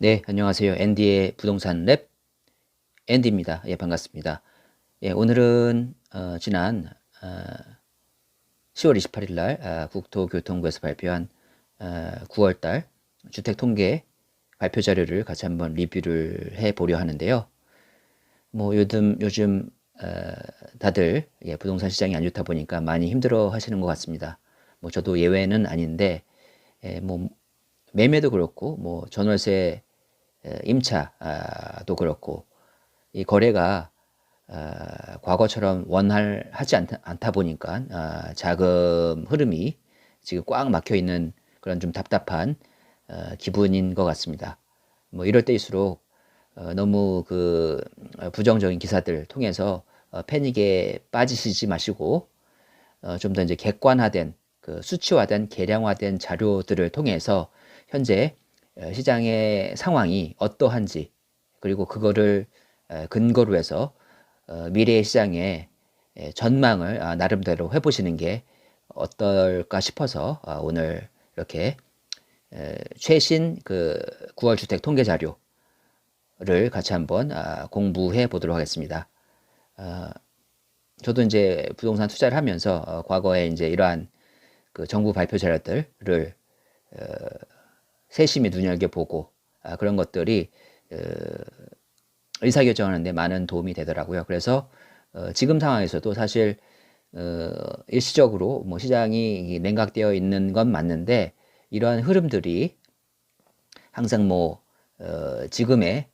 네, 안녕하세요. 앤디의 부동산 랩 앤디입니다. 예, 반갑습니다. 예, 오늘은 지난 10월 28일 날 국토교통부에서 발표한 9월 달 주택 통계 발표 자료를 같이 한번 리뷰를 해 보려 하는데요. 뭐 요즘 다들 부동산 시장이 안 좋다 보니까 많이 힘들어 하시는 것 같습니다. 뭐 저도 예외는 아닌데 뭐 매매도 그렇고 뭐 전월세 임차도 그렇고 이 거래가 과거처럼 원활하지 않다 보니까 자금 흐름이 지금 꽉 막혀 있는 그런 좀 답답한 기분인 것 같습니다. 뭐 이럴 때일수록 너무 그 부정적인 기사들 통해서 패닉에 빠지시지 마시고 좀 더 이제 객관화된 그 수치화된 계량화된 자료들을 통해서 현재 시장의 상황이 어떠한지 그리고 그거를 근거로 해서 미래의 시장의 전망을 나름대로 해보시는 게 어떨까 싶어서 오늘 이렇게 최신 그 9월 주택 통계 자료를 같이 한번 공부해 보도록 하겠습니다. 저도 이제 부동산 투자를 하면서 과거에 이제 이러한 그 정부 발표 자료들을 세심히 눈여겨보고 그런 것들이 의사결정하는 데 많은 도움이 되더라고요. 그래서 지금 상황에서도 사실 일시적으로 뭐 시장이 냉각되어 있는 건 맞는데 이러한 흐름들이 항상 뭐 지금의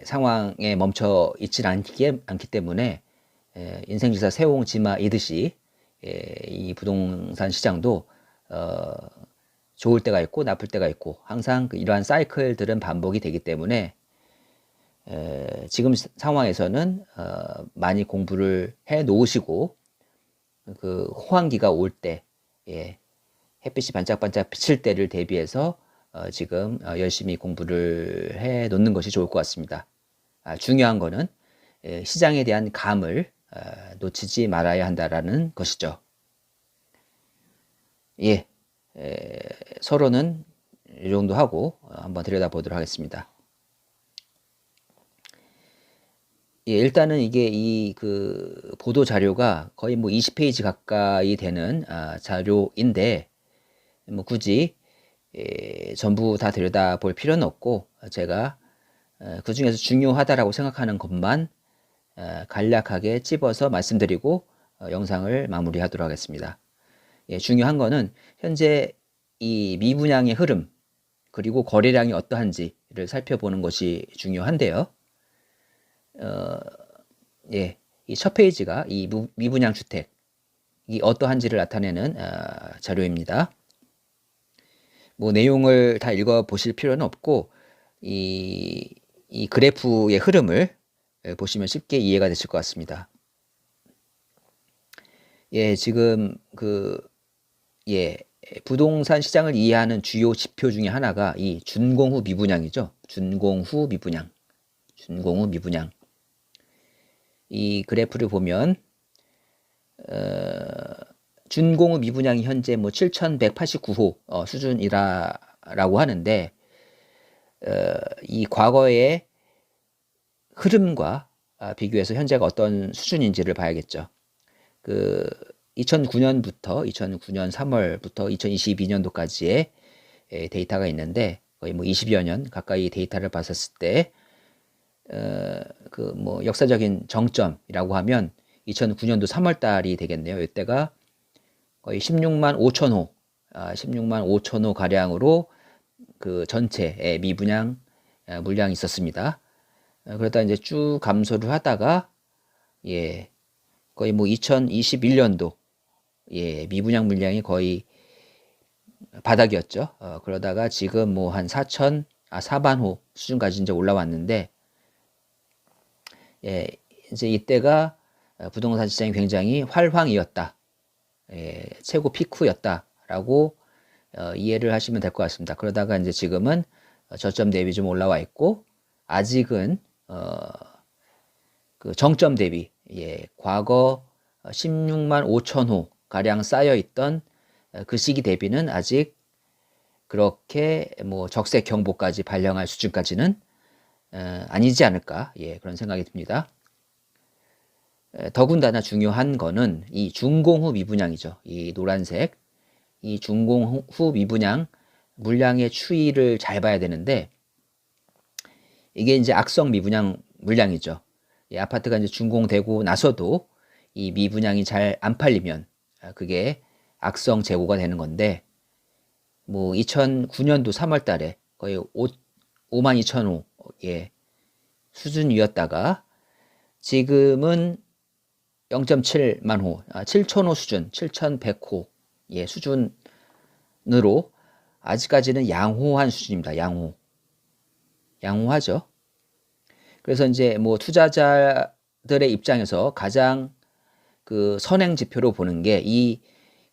상황에 멈춰 있지 않기 때문에 인생지사 세옹지마이듯이 이 부동산 시장도 좋을 때가 있고 나쁠 때가 있고 항상 이러한 사이클들은 반복이 되기 때문에 지금 상황에서는 많이 공부를 해 놓으시고 그 호황기가 올 때, 햇빛이 반짝반짝 비칠 때를 대비해서 지금 열심히 공부를 해 놓는 것이 좋을 것 같습니다. 중요한 거는 시장에 대한 감을 놓치지 말아야 한다라는 것이죠. 예, 서로는 이 정도 하고 한번 들여다보도록 하겠습니다. 예, 일단은 이게 이 그 보도 자료가 거의 뭐 20페이지 가까이 되는 자료인데 뭐 굳이 전부 다 들여다볼 필요는 없고 제가 그 중에서 중요하다라고 생각하는 것만 간략하게 찝어서 말씀드리고 영상을 마무리하도록 하겠습니다. 예, 중요한 거는 현재 이 미분양의 흐름 그리고 거래량이 어떠한지를 살펴보는 것이 중요한데요. 예, 이 첫 페이지가 이 미분양 주택이 어떠한지를 나타내는 자료입니다. 뭐 내용을 다 읽어 보실 필요는 없고 이 그래프의 흐름을 보시면 쉽게 이해가 되실 것 같습니다. 예, 지금 부동산 시장을 이해하는 주요 지표 중에 하나가 이 준공후 미분양이죠. 준공후 미분양. 이 그래프를 보면 준공후 미분양이 현재 뭐 7,189호 수준이라고 하는데 이 과거의 흐름과 비교해서 현재가 어떤 수준인지를 봐야겠죠. 그 2009년 3월부터 2022년도까지의 데이터가 있는데 거의 뭐 20여 년 가까이 데이터를 봤었을 때 그 뭐 역사적인 정점이라고 하면 2009년도 3월 달이 되겠네요. 이때가 거의 16만 5천 호 가량으로 그 전체 미분양 물량이 있었습니다. 그러다 이제 쭉 감소를 하다가 거의 뭐 2021년도 미분양 물량이 거의 바닥이었죠. 그러다가 지금 뭐 한 4만호 수준까지 이제 올라왔는데 이제 이때가 부동산 시장이 굉장히 활황이었다. 최고 피크였다라고 이해를 하시면 될 것 같습니다. 그러다가 이제 지금은 저점 대비 좀 올라와 있고 아직은 그 정점 대비 과거 16만 5천 호 가량 쌓여 있던 그 시기 대비는 아직 그렇게 뭐 적색 경보까지 발령할 수준까지는 아니지 않을까, 예, 그런 생각이 듭니다. 더군다나 중요한 거는 이 준공후 미분양이죠. 이 노란색, 이 준공후 미분양 물량의 추이를 잘 봐야 되는데, 이게 이제 악성 미분양 물량이죠. 이 아파트가 이제 준공되고 나서도 이 미분양이 잘 안 팔리면 그게 악성 재고가 되는 건데, 뭐 2009년도 3월 달에 거의 52,000호 예, 수준이었다가 지금은 0.7만 호, 7,000호 수준, 7,100호 예, 수준으로 아직까지는 양호한 수준입니다. 양호하죠. 그래서 이제 뭐 투자자들의 입장에서 가장 그 선행 지표로 보는 게 이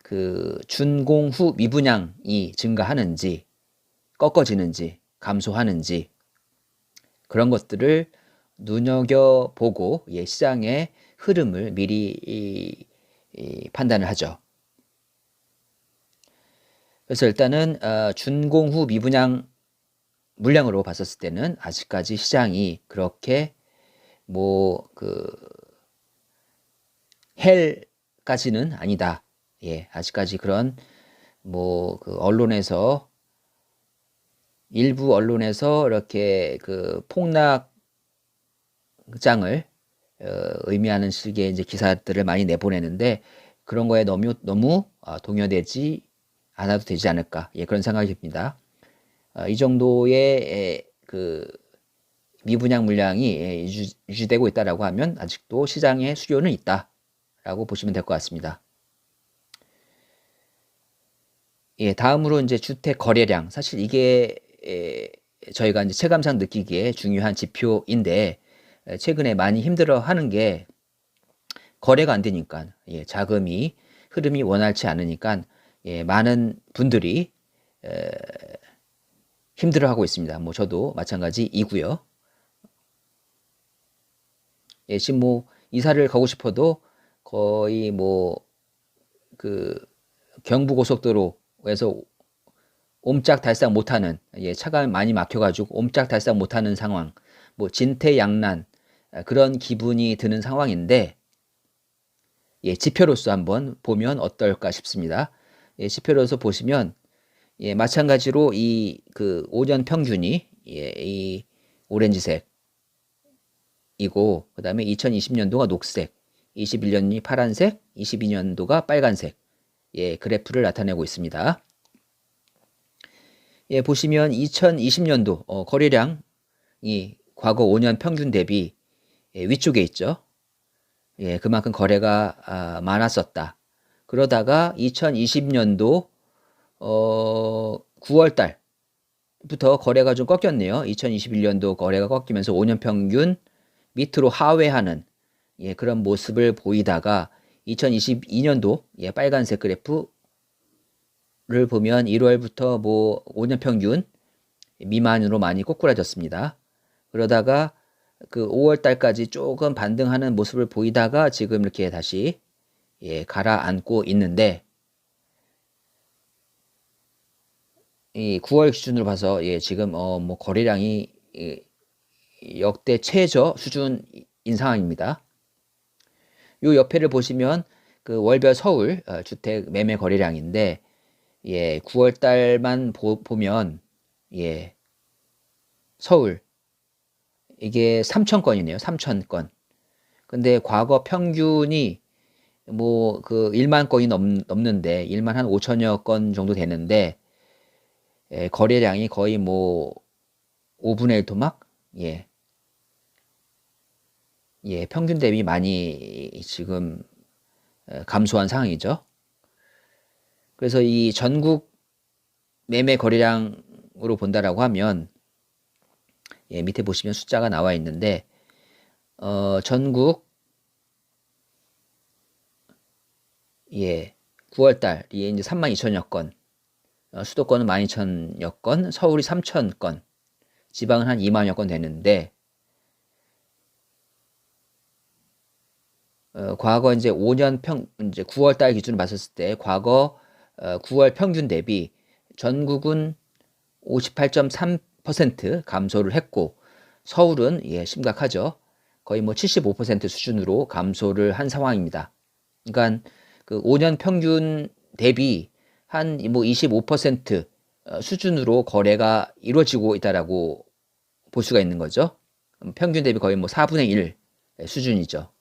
그 준공 후 미분양이 증가하는지 꺾어지는지 감소하는지 그런 것들을 눈여겨보고 예, 시장의 흐름을 미리 판단을 하죠. 그래서 일단은 준공 후 미분양 물량으로 봤었을 때는 아직까지 시장이 그렇게 뭐 그 헬까지는 아니다. 예, 아직까지 그런 뭐 그 언론에서 일부 언론에서 이렇게 그 폭락장을 의미하는 식의 이제 기사들을 많이 내보내는데 그런 거에 너무 동요되지 않아도 되지 않을까, 예, 그런 생각이 듭니다. 이 정도의 그 미분양 물량이 유지되고 있다라고 하면 아직도 시장의 수요는 있다라고 보시면 될 것 같습니다. 예, 다음으로 이제 주택 거래량. 사실 이게 저희가 이제 체감상 느끼기에 중요한 지표인데 최근에 많이 힘들어하는 게 거래가 안 되니까 예, 자금이 흐름이 원활치 않으니까 예, 많은 분들이 힘들어하고 있습니다. 뭐 저도 마찬가지이고요. 예, 지금 뭐 이사를 가고 싶어도 거의 뭐 그 경부고속도로에서 옴짝달싹 못하는 예, 차가 많이 막혀가지고 옴짝달싹 못하는 상황, 뭐 진퇴양난 그런 기분이 드는 상황인데 예, 지표로서 한번 보면 어떨까 싶습니다. 예, 지표로서 보시면 예, 마찬가지로 이 그 5년 평균이 예, 이 오렌지색이고 그다음에 2020년도가 녹색, 21년이 파란색, 22년도가 빨간색 예, 그래프를 나타내고 있습니다. 예, 보시면 2020년도 거래량이 과거 5년 평균 대비 예, 위쪽에 있죠. 예, 그만큼 거래가 많았었다. 그러다가 2020년도 9월 달부터 거래가 좀 꺾였네요. 2021년도 거래가 꺾이면서 5년 평균 밑으로 하회하는 예, 그런 모습을 보이다가 2022년도 예, 빨간색 그래프를 보면 1월부터 뭐 5년 평균 미만으로 많이 꼬꾸라졌습니다. 그러다가 그 5월 달까지 조금 반등하는 모습을 보이다가 지금 이렇게 다시 예, 가라앉고 있는데 이 9월 기준으로 봐서 예, 지금 뭐 거래량이 역대 최저 수준인 상황입니다. 요 옆에를 보시면 그 월별 서울 주택 매매 거래량인데 예, 9월 달만 보면 예, 서울 이게 3,000건이네요. 3,000건. 근데 과거 평균이 뭐 그 1만 건이 넘는데 1만 한 5천여 건 정도 되는데 예, 거래량이 거의 뭐 5분의 1 토막 예. 예, 평균 대비 많이 지금 감소한 상황이죠. 그래서 이 전국 매매 거래량으로 본다라고 하면 예, 밑에 보시면 숫자가 나와 있는데 전국 예, 9월 달이 이제 32,000여 건, 수도권은 12,000여 건, 서울이 3,000건, 지방은 한 2만여 건 되는데 과거 이제 5년 이제 9월 달 기준으로 봤었을 때 과거 9월 평균 대비 전국은 58.3% 감소를 했고, 서울은 심각하죠. 거의 뭐 75% 수준으로 감소를 한 상황입니다. 그러니까 그 5년 평균 대비 한 뭐 25% 수준으로 거래가 이루어지고 있다라고 볼 수가 있는 거죠. 평균 대비 거의 뭐 4분의 1 수준이죠.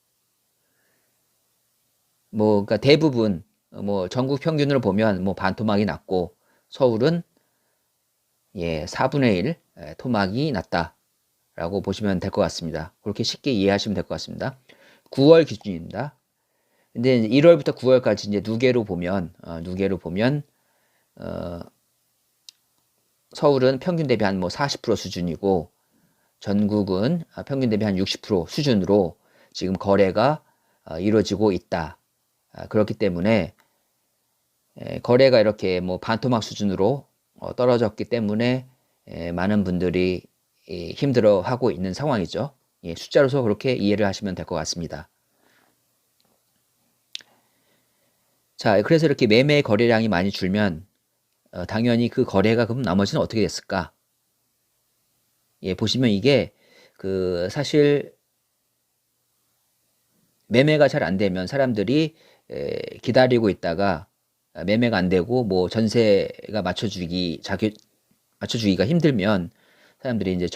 뭐 그러니까 대부분 뭐 전국 평균으로 보면 뭐 반토막이 났고, 서울은 4분의 1 토막이 났다라고 보시면 될 것 같습니다. 그렇게 쉽게 이해하시면 될 것 같습니다. 9월 기준입니다. 근데 1월부터 9월까지 이제 누계로 보면 서울은 평균 대비 한 뭐 40% 수준이고, 전국은 평균 대비 한 60% 수준으로 지금 거래가 이루어지고 있다. 그렇기 때문에 거래가 이렇게 뭐 반토막 수준으로 떨어졌기 때문에 많은 분들이 힘들어하고 있는 상황이죠. 숫자로서 그렇게 이해를 하시면 될 것 같습니다. 자, 그래서 이렇게 매매 거래량이 많이 줄면 당연히 그 거래가 그럼 나머지는 어떻게 됐을까? 보시면 이게 그 사실 매매가 잘 안 되면 사람들이 기다리고 있다가 매매가 안 되고 뭐 전세가 맞춰주기가 힘들면 사람들이 이제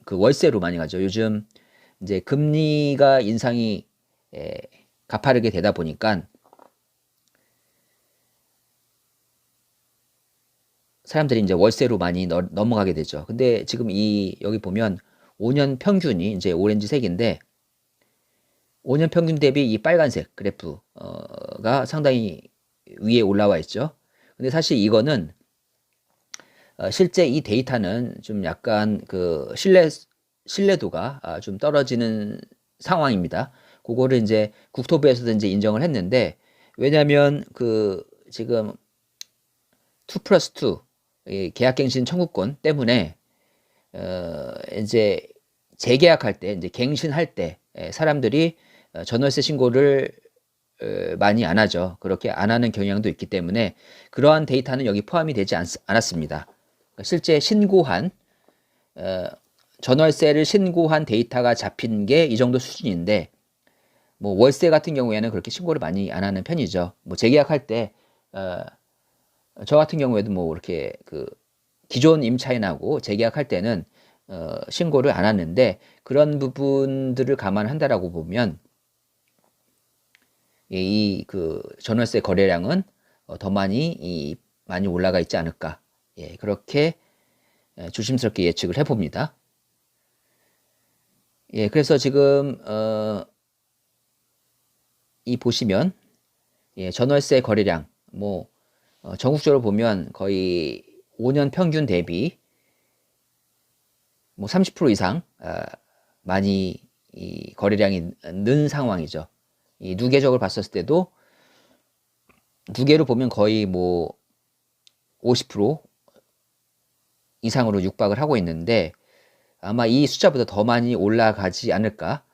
그 월세로 많이 가죠. 요즘 이제 금리가 인상이 가파르게 되다 보니까 사람들이 이제 월세로 많이 넘어가게 되죠. 근데 지금 여기 보면 5년 평균이 이제 오렌지색인데, 5년 평균 대비 이 빨간색 그래프가 상당히 위에 올라와 있죠. 근데 사실 이거는 실제 이 데이터는 좀 약간 그 신뢰도가 좀 떨어지는 상황입니다. 그거를 이제 국토부에서도 이제 인정을 했는데, 왜냐하면 그 지금 2 플러스 2 계약갱신 청구권 때문에 이제 재계약할 때, 이제 갱신할 때 사람들이 전월세 신고를 많이 안 하죠. 그렇게 안 하는 경향도 있기 때문에 그러한 데이터는 여기 포함이 되지 않았습니다. 실제 신고한 전월세를 신고한 데이터가 잡힌 게 이 정도 수준인데, 뭐 월세 같은 경우에는 그렇게 신고를 많이 안 하는 편이죠. 뭐 재계약할 때 저 같은 경우에도 뭐 이렇게 그 기존 임차인하고 재계약할 때는 신고를 안 하는데, 그런 부분들을 감안한다라고 보면 이 그 전월세 거래량은 더 많이 올라가 있지 않을까, 그렇게 조심스럽게 예측을 해봅니다. 그래서 지금 이 보시면 전월세 거래량 뭐 전국적으로 보면 거의 5년 평균 대비 뭐 30% 이상 많이 이 거래량이 는 상황이죠. 이 누계적으로 봤었을 때도 누계로 보면 거의 뭐 50% 이상으로 육박을 하고 있는데, 아마 이 숫자보다 더 많이 올라가지 않을까,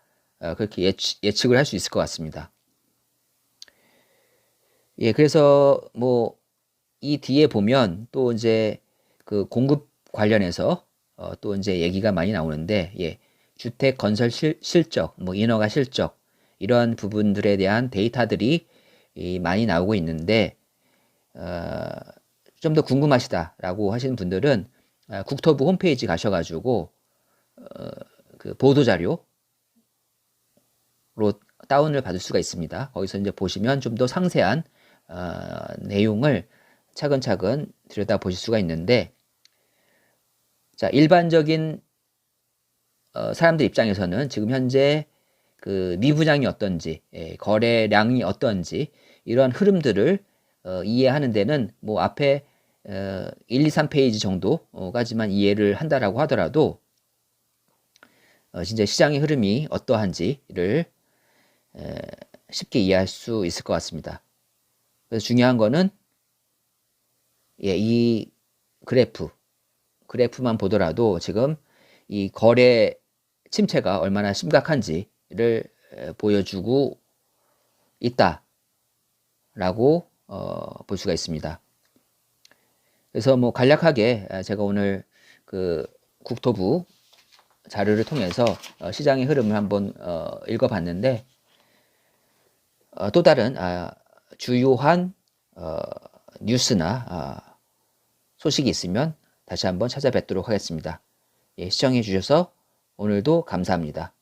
그렇게 예측을 할 수 있을 것 같습니다. 그래서 뭐 이 뒤에 보면 또 이제 그 공급 관련해서 또 이제 얘기가 많이 나오는데, 주택 건설 실적, 뭐 인허가 실적, 이런 부분들에 대한 데이터들이 많이 나오고 있는데, 좀 더 궁금하시다라고 하시는 분들은 국토부 홈페이지 가셔가지고 그 보도자료로 다운을 받을 수가 있습니다. 거기서 이제 보시면 좀 더 상세한 내용을 차근차근 들여다 보실 수가 있는데, 자, 일반적인 사람들 입장에서는 지금 현재 그 미분양이 어떤지, 거래량이 어떤지, 이런 흐름들을 이해하는 데는 뭐 앞에 1, 2, 3페이지 정도까지만 이해를 한다라고 하더라도 진짜 시장의 흐름이 어떠한지를 쉽게 이해할 수 있을 것 같습니다. 그래서 중요한 거는 이 그래프만 보더라도 지금 이 거래 침체가 얼마나 심각한지를 보여주고 있다라고 볼 수가 있습니다. 그래서 뭐 간략하게 제가 오늘 그 국토부 자료를 통해서 시장의 흐름을 한번 읽어봤는데 또 다른 주요한 뉴스나 소식이 있으면 다시 한번 찾아뵙도록 하겠습니다. 예, 시청해 주셔서 오늘도 감사합니다.